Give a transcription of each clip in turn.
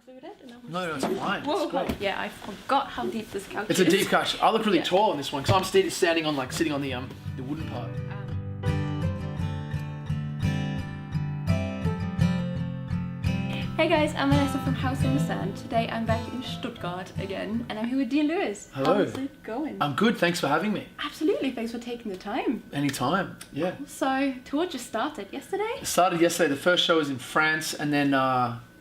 include it? And No, it's fine. Whoa, It's great. yeah, I forgot how deep this couch It's is. a deep couch. I look really Yeah. tall on this one because I'm standing on sitting on the wooden part. Hey guys, I'm Vanessa from House in the Sand. Today I'm back in Stuttgart again, and I'm here with Dean Lewis. Hello. How's it going? I'm good. Thanks for having me. Absolutely, thanks for taking the time. Anytime. Yeah. So, tour just started yesterday? It started yesterday. The first show was in France, and then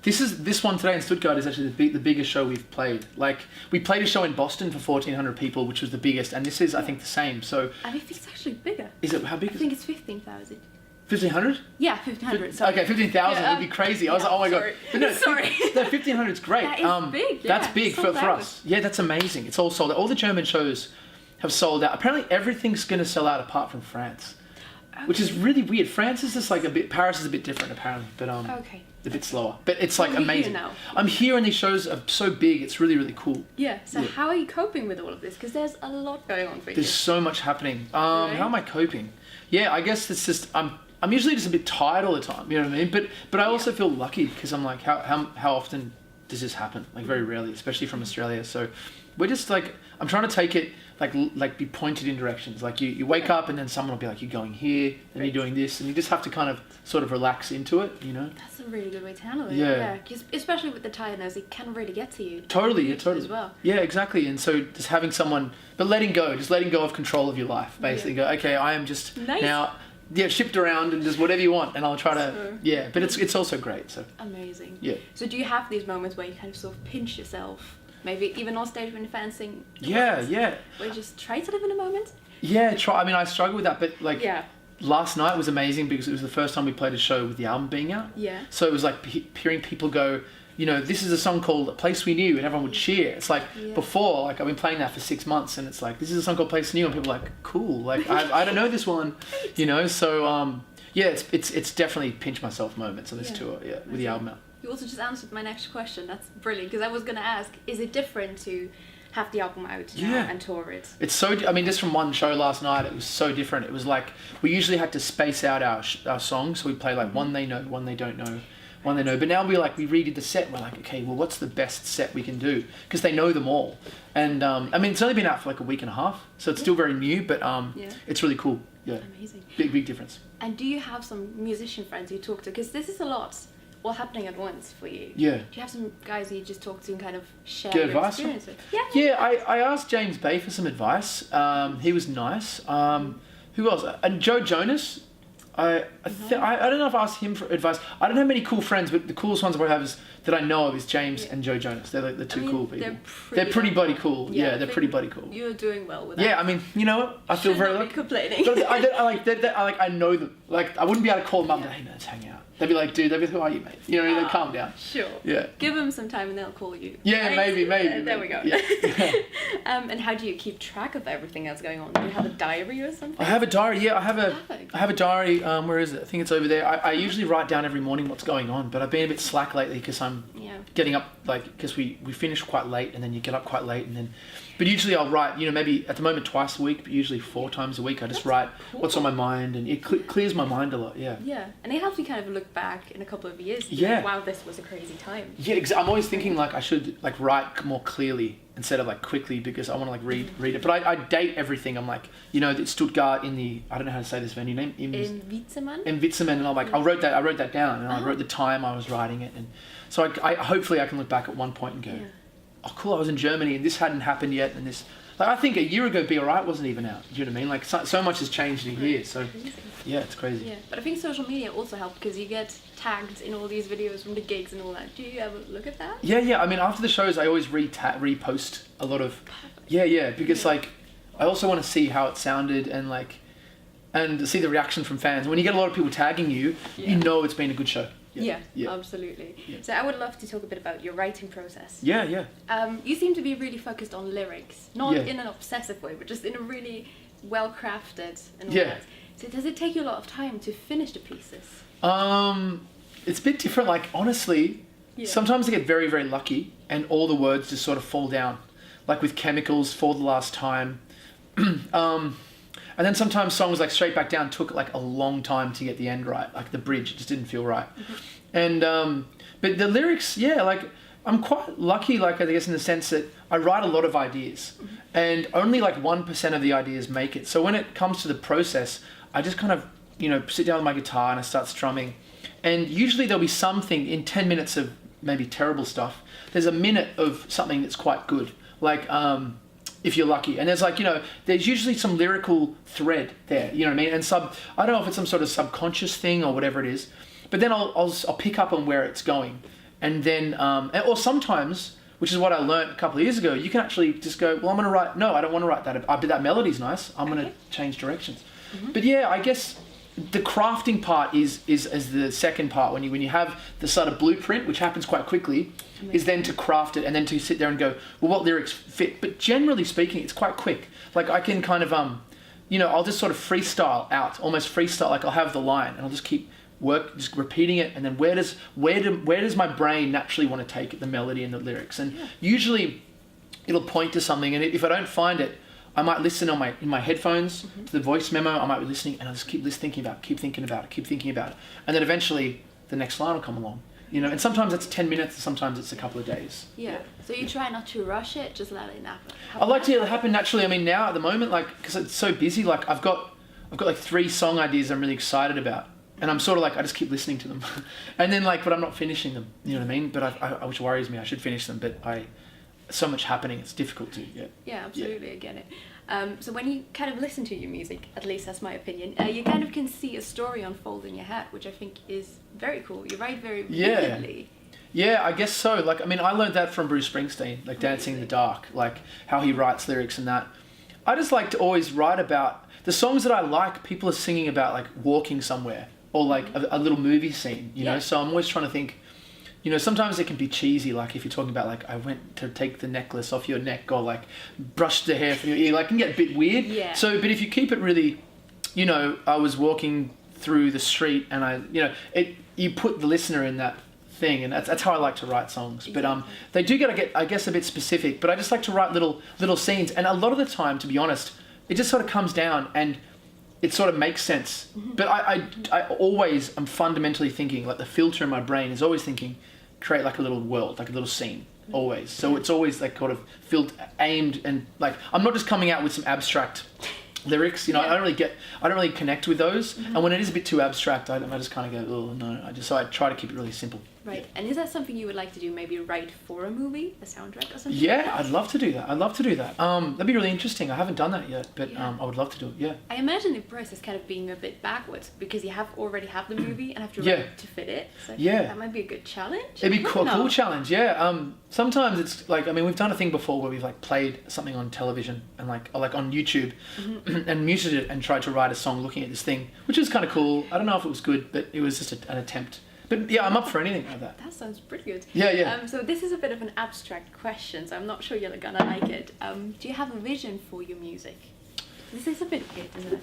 this one today in Stuttgart is actually the biggest show we've played. Like, we played a show in Boston for 1,400 people, which was the biggest, and this is, I think, the same. So, I think it's actually bigger. is it, how big I is think it? it's 15,000. 1,500? Yeah, 1,500. Sorry. Okay, 15,000 Yeah, would be crazy. I was like, oh my sorry. god. But no, Sorry. No, 1,500 is great. That is big, yeah. That's big for Sold out. us. Yeah, that's amazing. It's all sold out. All the German shows have sold out. Apparently everything's going to sell out apart from France, which is really weird. France is just like Paris is a bit different apparently, but Okay. a bit slower. But it's like Well, you're here amazing. now. I'm here and these shows are so big. It's really, really cool. Yeah, so Yeah. how are you coping with all of this? Because there's a lot going on for you. There's so much happening. Right. How am I coping? Yeah, I guess it's just I'm usually just a bit tired all the time. You know what I mean? But I also feel lucky because I'm like, how often does this happen? Like very rarely, especially from Australia. So we're just like, I'm trying to take it like be pointed in directions. Like you wake up and then someone will be like, you're going here and you're doing this, and you just have to kind of sort of relax into it. You know? That's a really good way to handle it. Yeah. 'Cause especially with the tiredness, it can really get to you. Totally, yeah, totally. As well. Yeah, exactly. And so just having someone, but letting go of control of your life, basically. Yeah. Go, okay, I am just Nice. now, shipped around and just whatever you want, and I'll try to, So- but it's also great. So Amazing. yeah, So do you have these moments where you kind of sort of pinch yourself? Maybe even on stage when you're fancying? yeah. Where you just try to live in a moment? Yeah, I mean, I struggle with that, but like Yeah. last night was amazing because it was the first time we played a show with the album being out. Yeah. So it was like hearing people go, you know, this is a song called "A Place We Knew," and everyone would cheer. It's like before, like I've been playing that for 6 months, and it's like this is a song called "Place We Knew," and people are like, cool, like I don't know this one, you know. So yeah, it's definitely pinch myself moments on this tour, with the album out. You also just answered my next question. That's brilliant, because I was going to ask, is it different to have the album out now and tour it? It's so, I mean, just from one show last night, it was so different. It was like, we usually had to space out our songs, so we play like one they know, one they don't know, one they know. But now we redid the set. We're like, okay, well, what's the best set we can do? Because they know them all. And I mean, it's only been out for like a week and a half, so it's still very new, but it's really cool. Yeah. Amazing. Big difference. And do you have some musician friends you talk to? Because this is a lot all happening at once for you. Yeah. Do you have some guys you just talk to and kind of share Get your advice experience from? with? Yeah, I asked James Bay for some advice. He was nice. Who else? And Joe Jonas. I don't know if I asked him for advice. I don't have many cool friends, but the coolest ones I have is that I know of is James and Joe Jonas. They're like the two cool people. They're pretty bloody cool. Yeah, they're pretty bloody cool. You're doing well with that. Yeah, I mean, you know what? I feel very lucky. Complaining. But I know them. Like, I wouldn't be able to call them up and say, hey man, let's hang out. They'd be like, dude, who are you, mate? You know, they'd calm down. Sure. Yeah. Give them some time and they'll call you. Yeah, right? maybe. There we go. Yeah. And how do you keep track of everything that's going on? Do you have a diary or something? I have a diary. Yeah, I have a diary. Where is it? I think it's over there. I usually write down every morning what's going on, but I've been a bit slack lately because I'm getting up because we finish quite late, and then you get up quite late, and then. But usually I'll write, you know, maybe at the moment twice a week, but usually 4 times a week. I just write what's on my mind, and it clears my mind a lot. Yeah. Yeah, and it helps you kind of look back in a couple of years. Yeah. Like, wow, this was a crazy time. Yeah, I'm always thinking like I should like write more clearly instead of like quickly because I want to like read it. But I date everything. I'm like, you know, Stuttgart in the, I don't know how to say this venue name. In Witzemann? In Witzemann, and I'm like, I wrote that down, and I wrote the time I was writing it, and so I hopefully I can look back at one point and go, oh cool, I was in Germany and this hadn't happened yet, and this. Like, I think a year ago, Be Alright wasn't even out. Do you know what I mean? Like, so much has changed in a year. So, yeah, it's crazy. Yeah, but I think social media also helped because you get tagged in all these videos from the gigs and all that. Do you ever look at that? Yeah. I mean, after the shows, I always repost a lot of. Yeah, because like, I also want to see how it sounded and see the reaction from fans. When you get a lot of people tagging you, you know it's been a good show. Yeah, absolutely. Yeah. So I would love to talk a bit about your writing process. Yeah. You seem to be really focused on lyrics, not in an obsessive way, but just in a really well crafted and all that. So does it take you a lot of time to finish the pieces? It's a bit different. Like honestly, sometimes I get very, very lucky, and all the words just sort of fall down, like with Chemicals, For the Last Time. And then sometimes songs like Straight Back Down took like a long time to get the end right, like the bridge just didn't feel right. And but the lyrics, like I'm quite lucky, like I guess in the sense that I write a lot of ideas, and only like 1% of the ideas make it. So when it comes to the process, I just kind of, sit down with my guitar and I start strumming, and usually there'll be something in 10 minutes of maybe terrible stuff. There's a minute of something that's quite good, like if you're lucky, and there's like there's usually some lyrical thread there. You know what I mean? And I don't know if it's some sort of subconscious thing or whatever it is, but then I'll pick up on where it's going. And then, or sometimes, which is what I learned a couple of years ago, you can actually just go, well, I'm going to write, no, I don't want to write that. But that melody's nice. I'm going to change directions. But yeah, I guess the crafting part is the second part. When you have the sort of blueprint, which happens quite quickly, is then to craft it and then to sit there and go, well, what lyrics fit? But generally speaking, it's quite quick. Like I can kind of, I'll just sort of freestyle out, almost freestyle. Like I'll have the line and I'll just keep just repeating it, and then where does my brain naturally want to take it, the melody and the lyrics, and usually it'll point to something, and if I don't find it, I might listen in my headphones to the voice memo. I might be listening, and I'll just keep thinking about it, and then eventually the next line will come along, and sometimes it's 10 minutes, and sometimes it's a couple of days. So you try not to rush it, just let it happen. I like to let it happen naturally. I mean, now at the moment, like, because it's so busy, like I've got like 3 song ideas I'm really excited about. And I'm sort of like, I just keep listening to them. And then but I'm not finishing them, you know what I mean? But which worries me, I should finish them, but so much happening, it's difficult to, Yeah, absolutely, I get it. So when you kind of listen to your music, at least that's my opinion, you kind of can see a story unfold in your head, which I think is very cool. You write very vividly. Yeah, I guess so. Like, I mean, I learned that from Bruce Springsteen, like Dancing in the Dark, like how he writes lyrics and that. I just like to always write about, the songs that I like, people are singing about like walking somewhere. Or like a little movie scene, So I'm always trying to think, sometimes it can be cheesy, like if you're talking about like, I went to take the necklace off your neck, or like brush the hair from your ear, like it can get a bit weird. Yeah. So, but if you keep it really, I was walking through the street and you put the listener in that thing, and that's how I like to write songs. But they do get, I guess, a bit specific, but I just like to write little scenes, and a lot of the time, to be honest, it just sort of comes down and it sort of makes sense. But I always am fundamentally thinking, like the filter in my brain is always thinking, create like a little world, like a little scene, always. So it's always like kind of aimed, and like, I'm not just coming out with some abstract lyrics, I don't really connect with those. And when it is a bit too abstract, I just kind of go, oh no, so I try to keep it really simple. Right. And is that something you would like to do, maybe write for a movie, a soundtrack or something? Yeah, I'd love to do that. That'd be really interesting. I haven't done that yet, but I would love to do it, yeah. I imagine the process kind of being a bit backwards, because you already have the movie and have to write to fit it. So that might be a good challenge. It'd be a cool challenge, yeah. Sometimes it's like, I mean, we've done a thing before where we've like played something on television and like on YouTube and muted it and tried to write a song looking at this thing, which is kind of cool. I don't know if it was good, but it was just an attempt. But yeah, I'm up for anything like that. That sounds pretty good. Yeah. So this is a bit of an abstract question, so I'm not sure you're gonna like it. Do you have a vision for your music? This is a bit weird, isn't it?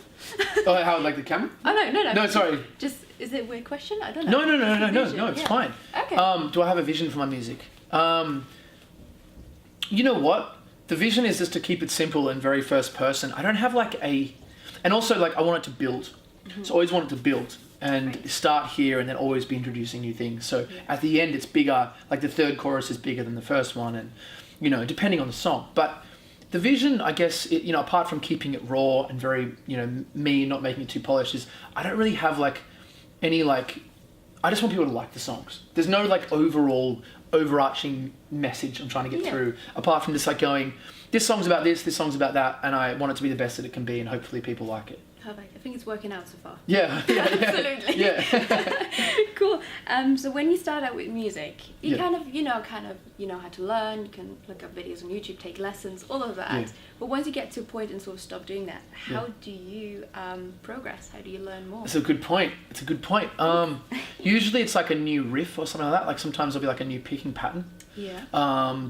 Oh, how, like the camera? Oh, no. No, sorry. Just, is it a weird question? I don't know. No, it's fine. Okay. Do I have a vision for my music? You know what? The vision is just to keep it simple and very first person. I don't have and also like I want it to build. So I always want it to build. And start here and then always be introducing new things. So at the end, it's bigger, like the third chorus is bigger than the first one, and, depending on the song. But the vision, I guess, apart from keeping it raw and very, me, not making it too polished, is I don't really have any I just want people to like the songs. There's no overarching message I'm trying to get through, apart from just going, this song's about this song's about that, and I want it to be the best that it can be, and hopefully people like it. Perfect. I think it's working out so far. Yeah. Absolutely. Yeah. Cool. So when you start out with music, you kind of how to learn. You can look up videos on YouTube, take lessons, all of that. Yeah. But once you get to a point and sort of stop doing that, how do you progress? How do you learn more? It's a good point. Usually it's like a new riff or something like that. Like sometimes there'll be like a new picking pattern. Yeah.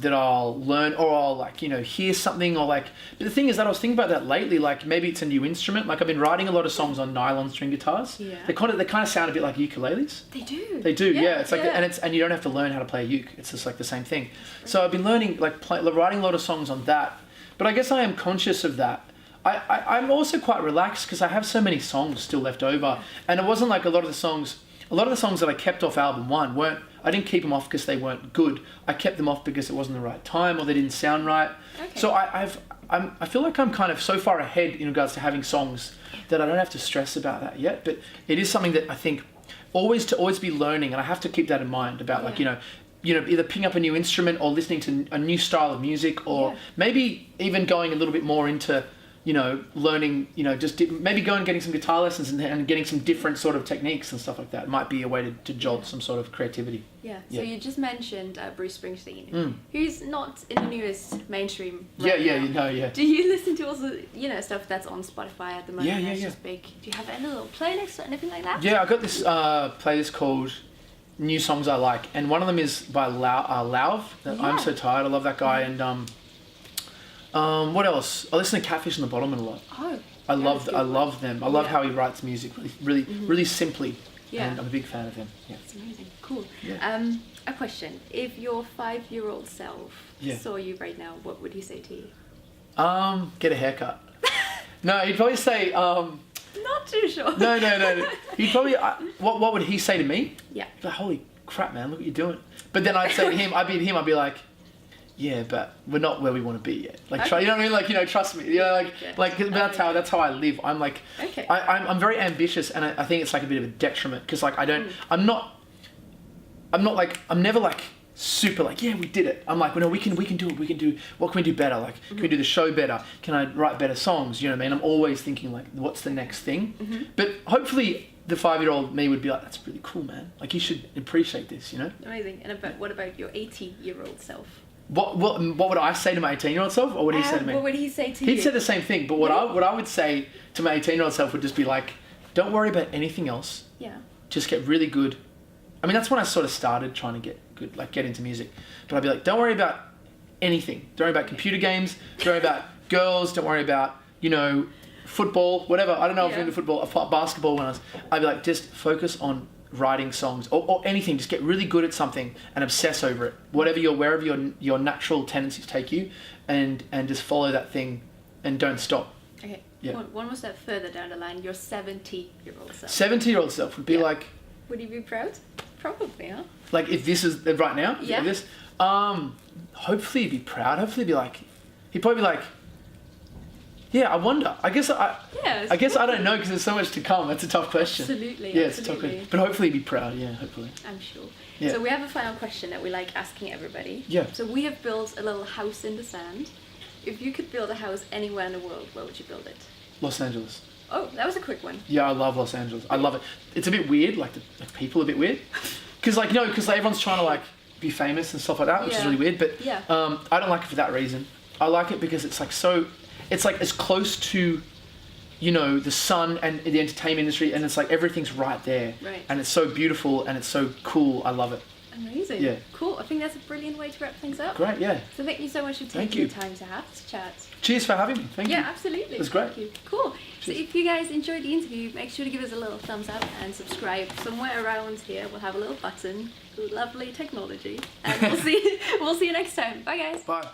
That I'll learn, or I'll hear something, or but the thing is that I was thinking about that lately, maybe it's a new instrument. I've been writing a lot of songs on nylon string guitars. Yeah. They kind of sound a bit like ukuleles. They do. Yeah. It's and you don't have to learn how to play a uke. It's just like the same thing. So I've been learning, writing a lot of songs on that. But I guess I am conscious of that. I'm also quite relaxed because I have so many songs still left over, and it wasn't like a lot of the songs. a lot of the songs that I kept off album 1 weren't. I didn't keep them off because they weren't good. I kept them off because it wasn't the right time or they didn't sound right. Okay. So I feel like I'm kind of so far ahead in regards to having songs that I don't have to stress about that yet. But it is something that I think always be learning, and I have to keep that in mind about like either picking up a new instrument or listening to a new style of music, or maybe even going a little bit more into learning, maybe going and getting some guitar lessons and getting some different sort of techniques and stuff like that. It might be a way to jolt some sort of creativity. Yeah. So you just mentioned Bruce Springsteen, who's not in the newest mainstream right now. Yeah. Do you listen to also, stuff that's on Spotify at the moment? Yeah. Just big. Do you have any little playlists or anything like that? Yeah, I got this playlist called New Songs I Like, and one of them is by Lauv. I'm So Tired. I love that guy. And what else? I listen to Catfish and the Bottlemen a lot. Oh, I love them. I love how he writes music really simply. Yeah. And I'm a big fan of him. Yeah. That's amazing. Cool. Yeah. A question. If your 5-year-old self saw you right now, what would he say to you? Get a haircut. No, he'd probably say, Not too sure. No. He'd probably, what would he say to me? Yeah. Like, holy crap, man, look what you're doing. But then I'd say to him, I'd be like, yeah, but we're not where we want to be yet. Like, try, you know what I mean? Like, trust me. That's how I live. I'm like, I'm very ambitious, and I think it's like a bit of a detriment because like I'm never like super like, yeah, we did it. I'm like, well, no, we can do it. We can do, what can we do better? Like, can we do the show better? Can I write better songs? You know what I mean? I'm always thinking like, what's the next thing? But hopefully the 5-year-old me would be like, that's really cool, man. Like, you should appreciate this, Amazing. And what about your 80-year-old self? What would I say to my 18-year-old self, or what would he say to me? What would he say to you? He'd say the same thing, but what I would say to my 18-year-old self would just be like, don't worry about anything else. Yeah. Just get really good. I mean, that's when I sort of started trying to get good, like get into music. But I'd be like, don't worry about anything. Don't worry about computer games. Don't worry about girls. Don't worry about, football, whatever. I don't know if I'm into football, basketball I'd be like, just focus on writing songs or anything. Just get really good at something and obsess over it. Wherever your natural tendencies take you, and just follow that thing and don't stop. Okay. Yeah. One more step further down the line, your 70-year-old self. 70-year-old self would be like. Would he be proud? Probably, huh? Like if this is right now. Yeah. This. Hopefully he'd be proud. Hopefully he'd probably be like. Yeah, I wonder. I guess I don't know because there's so much to come. That's a tough question. Absolutely. Yeah, it's a tough question. But hopefully he'd be proud. Yeah, hopefully. I'm sure. Yeah. So we have a final question that we like asking everybody. Yeah. So we have built a little house in the sand. If you could build a house anywhere in the world, where would you build it? Los Angeles. Oh, that was a quick one. Yeah, I love Los Angeles. I love it. It's a bit weird, like the people are a bit weird. Because everyone's trying to like be famous and stuff like that, which is really weird. But I don't like it for that reason. I like it because it's like as close to, the sun and the entertainment industry, and it's like everything's right there. Right. And it's so beautiful and it's so cool. I love it. Amazing. Yeah. Cool. I think that's a brilliant way to wrap things up. Great, yeah. So thank you so much for taking the time to have this chat. Cheers for having me. Thank you. Yeah, absolutely. It was great. Thank you. Cool. Cheers. So if you guys enjoyed the interview, make sure to give us a little thumbs up and subscribe. Somewhere around here we'll have a little button. Lovely technology. And we'll see you next time. Bye guys. Bye.